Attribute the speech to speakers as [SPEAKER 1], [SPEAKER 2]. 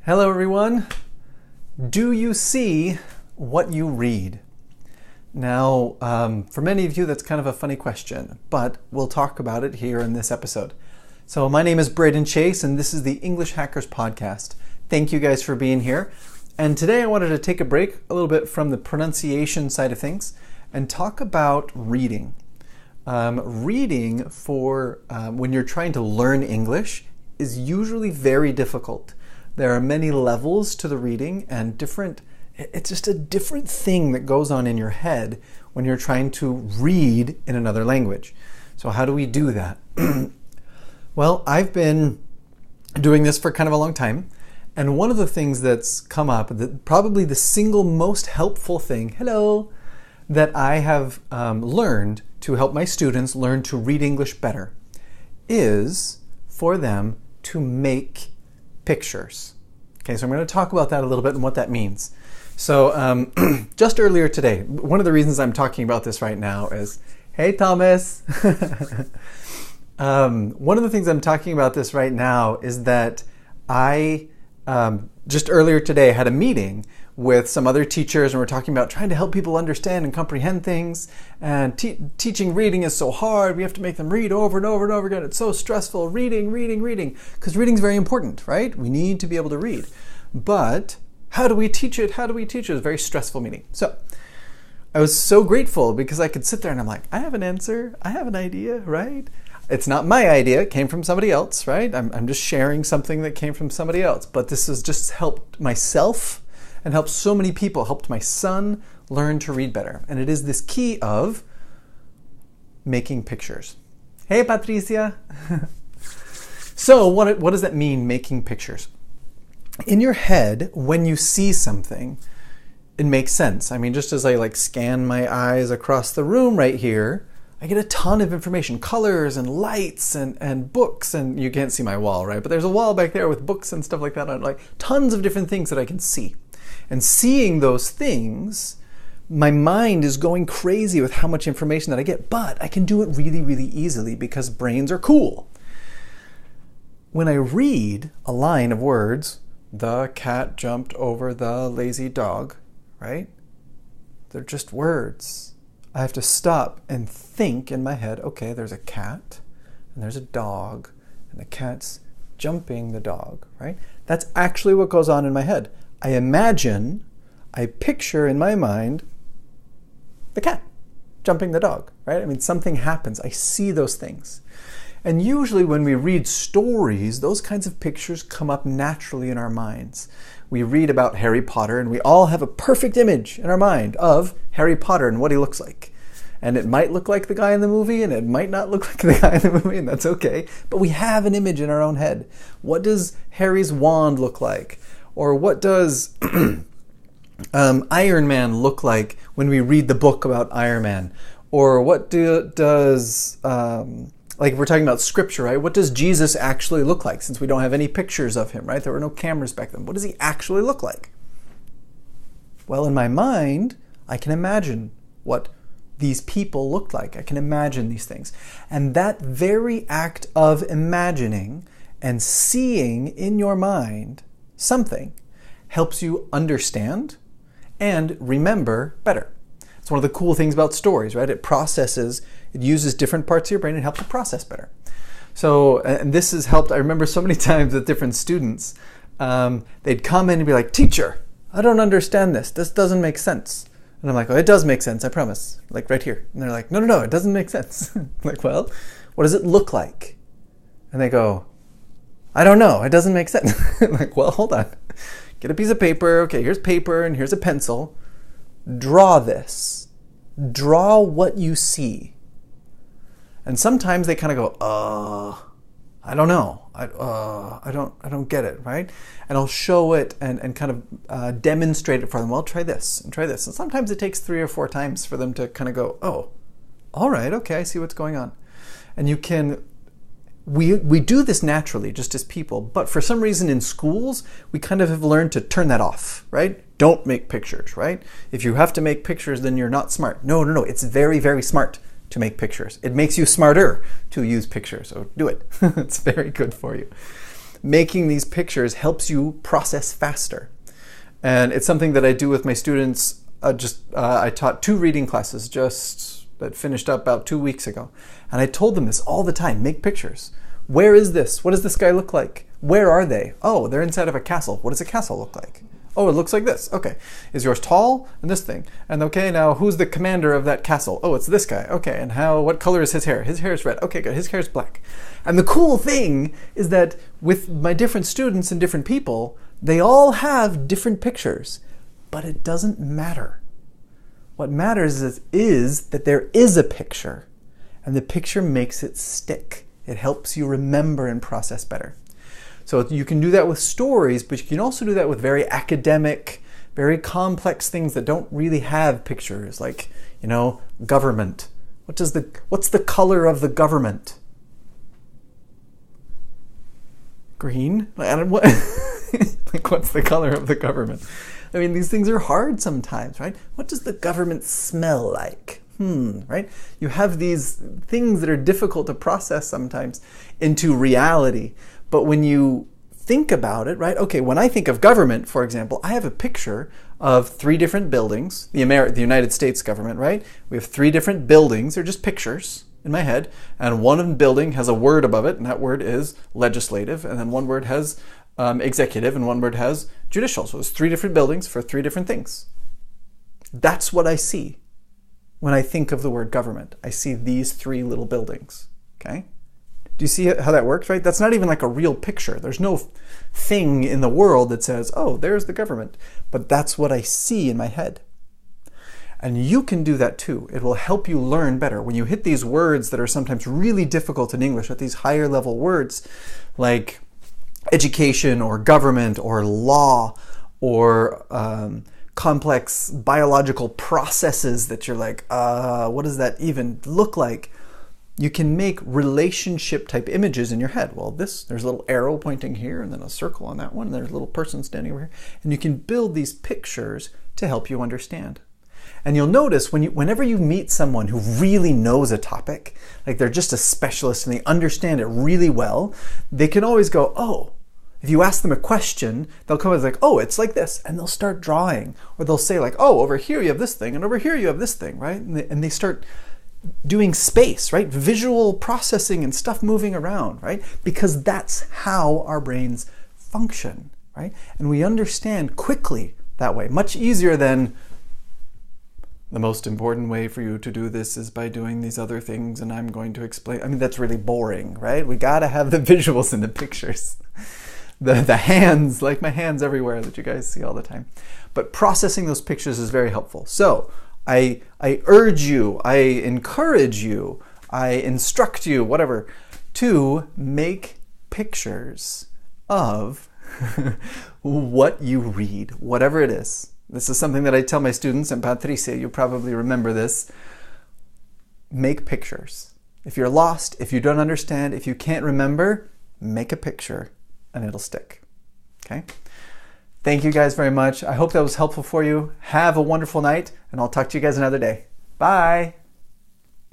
[SPEAKER 1] Hello everyone. Do you see what you read? Now, for many of you that's kind of a funny question, but we'll talk about it here in this episode. So my name is Braden Chase and this is the English Hackers Podcast. Thank you guys for being here. And today I wanted to take a break a little bit from the pronunciation side of things and talk about reading. Reading for when you're trying to learn English is usually very difficult. There are many levels to the reading and it's just a different thing that goes on in your head when you're trying to read in another language. So how do we do that? Well, I've been doing this for kind of a long time. And one of the things that's come up, probably the single most helpful thing, that I have learned to help my students learn to read English better is for them to make pictures. Okay, so I'm going to talk about that a little bit and what that means. So just earlier today, one of the reasons I'm talking about this right now is, hey Thomas! One of the things I'm talking about this right now is that I just earlier today had a meeting with some other teachers and we're talking about trying to help people understand and comprehend things, and teaching reading is so hard. We have to make them read over and over and over again. It's so stressful. Reading, because reading is very important, right? We need to be able to read. But how do we teach it? It was a very stressful meeting. So I was so grateful because I could sit there and I'm like, I have an answer. I have an idea, right? It's not my idea. It came from somebody else, right? I'm just sharing something that came from somebody else. But this has just helped myself and helped so many people, helped my son learn to read better. And it is this key of making pictures. Hey, Patricia. So what does that mean, making pictures? In your head, when you see something, it makes sense. I mean, just as I scan my eyes across the room right here, I get a ton of information, colors and lights and books, and you can't see my wall, right? But there's a wall back there with books and stuff like that, and tons of different things that I can see. And seeing those things, my mind is going crazy with how much information that I get, but I can do it really, really easily because brains are cool. When I read a line of words, the cat jumped over the lazy dog, right? They're just words. I have to stop and think in my head, okay, there's a cat and there's a dog and the cat's jumping the dog, right? That's actually what goes on in my head. I picture in my mind the cat jumping the dog, right? I mean, something happens. I see those things. And usually when we read stories, those kinds of pictures come up naturally in our minds. We read about Harry Potter and we all have a perfect image in our mind of Harry Potter and what he looks like. And it might look like the guy in the movie and it might not look like the guy in the movie, and that's okay. But we have an image in our own head. What does Harry's wand look like? Or what does Iron Man look like when we read the book about Iron Man? Or what does, if we're talking about scripture, right? What does Jesus actually look like, since we don't have any pictures of him, right? There were no cameras back then. What does he actually look like? Well, in my mind, I can imagine what these people looked like. I can imagine these things. And that very act of imagining and seeing in your mind something helps you understand and remember better. It's one of the cool things about stories, right? It uses different parts of your brain and helps you process better. So, and this has helped. I remember so many times with different students, they'd come in and be like, teacher, I don't understand this. This doesn't make sense. And I'm like, oh, it does make sense, I promise. Like right here. And they're like, no, it doesn't make sense. I'm like, well, what does it look like? And they go, I don't know, it doesn't make sense. I'm like, well, hold on. Get a piece of paper. Okay, here's paper and here's a pencil. Draw this. Draw what you see. And sometimes they kind of go, I don't know. I don't get it, right? And I'll show it and kind of demonstrate it for them. Well, try this and try this. And sometimes it takes 3 or 4 times for them to kind of go, oh, all right, okay, I see what's going on. And you can, we do this naturally just as people, but for some reason in schools, we kind of have learned to turn that off, right? Don't make pictures, right? If you have to make pictures, then you're not smart. No, it's very, very smart to make pictures. It makes you smarter to use pictures, so do it. It's very good for you. making these pictures helps you process faster. And it's something that I do with my students. I taught 2 reading classes that finished up about 2 weeks ago. And I told them this all the time, make pictures. Where is this? What does this guy look like? Where are they? Oh, they're inside of a castle. What does a castle look like? Oh, it looks like this. Okay. Is yours tall? And this thing. And okay, now who's the commander of that castle? Oh, it's this guy. Okay. And what color is his hair? His hair is red. Okay, good. His hair is black. And the cool thing is that with my different students and different people, they all have different pictures, but it doesn't matter. What matters is that there is a picture, and the picture makes it stick. It helps you remember and process better. So you can do that with stories, but you can also do that with very academic, very complex things that don't really have pictures, like, government. What's the color of the government? Green? Like, what's the color of the government? I mean, these things are hard sometimes, right? What does the government smell like? Right? You have these things that are difficult to process sometimes into reality. But when you think about it, right? Okay, when I think of government, for example, I have a picture of 3 different buildings. The United States government, right? We have 3 different buildings. They're just pictures in my head. And one building has a word above it, and that word is legislative. And then one word has executive, and one word has judicial. So there's 3 different buildings for 3 different things. That's what I see when I think of the word government. I see these 3 little buildings, okay? Do you see how that works, right? That's not even like a real picture. There's no thing in the world that says, oh, there's the government. But that's what I see in my head. And you can do that too. It will help you learn better. When you hit these words that are sometimes really difficult in English, at these higher level words, like education or government or law or complex biological processes that you're like, what does that even look like? You can make relationship type images in your head. Well, there's a little arrow pointing here and then a circle on that one, and there's a little person standing over here. And you can build these pictures to help you understand. And you'll notice whenever you meet someone who really knows a topic, like they're just a specialist and they understand it really well, they can always go, oh, if you ask them a question, they'll come as like, oh, it's like this, and they'll start drawing. Or they'll say like, oh, over here you have this thing, and over here you have this thing, right? And they start doing space, right? Visual processing and stuff moving around, right? Because that's how our brains function, right? And we understand quickly that way, much easier than the most important way for you to do this is by doing these other things, and I'm going to explain. I mean, that's really boring, right? We gotta have the visuals and the pictures. The hands, like my hands everywhere that you guys see all the time. But processing those pictures is very helpful. So I urge you, I encourage you, I instruct you, whatever, to make pictures of what you read, whatever it is. This is something that I tell my students, and Patricia, you probably remember this. Make pictures. If you're lost, if you don't understand, if you can't remember, make a picture and it'll stick. Okay? Thank you guys very much. I hope that was helpful for you. Have a wonderful night, and I'll talk to you guys another day. Bye.